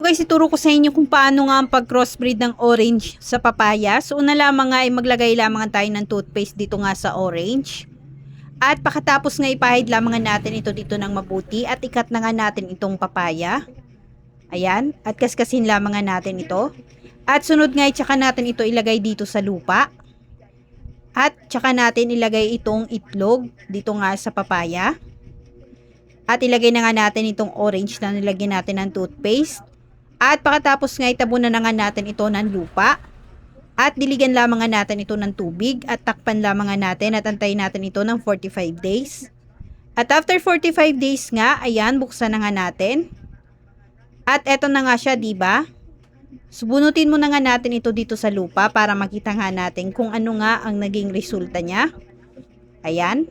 Guys, ituro ko sa inyo kung paano nga ang pag-crossbreed ng orange sa papaya. So, una lamang nga ay maglagay lamang tayo ng toothpaste dito nga sa orange. At pakatapos nga ipahid lamang natin ito dito ng mabuti at ikat na nga natin itong papaya. Ayan, at kaskasin lamang nga natin ito. At sunod nga tsaka natin ito ilagay dito sa lupa. At tsaka natin ilagay itong itlog dito nga sa papaya. At ilagay na nga natin itong orange na nilagyan natin ng toothpaste. At pakatapos nga itabunan na nga natin ito ng lupa. At diligan lamang nga natin ito ng tubig. At takpan lamang nga natin at antayin natin ito ng 45 days. At after 45 days nga, ayan, buksan na nga natin. At eto na nga siya, diba? Subunutin mo na nga natin ito dito sa lupa para makita nga natin kung ano nga ang naging resulta niya. Ayan.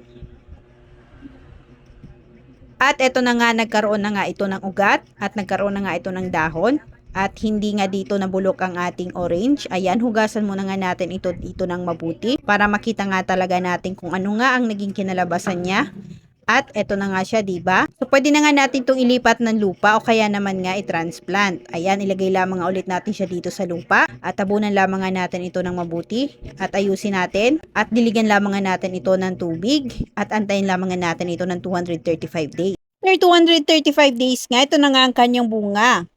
At eto na nga, nagkaroon na nga ito ng ugat at nagkaroon na nga ito ng dahon. At hindi nga dito nabulok ang ating orange. Ayan, hugasan muna nga natin ito ng mabuti para makita nga talaga natin kung ano nga ang naging kinalabasan niya. At eto na nga siya, diba? So, pwede na nga natin itong ilipat ng lupa o kaya naman nga i-transplant. Ayan, ilagay lamang nga ulit natin siya dito sa lupa. At tabunan lamang nga natin ito ng mabuti. At ayusin natin. At diligan lamang nga natin ito ng tubig. At antayin lamang nga natin ito ng 235 days. After 235 days nga, ito na nga ang kanyang bunga.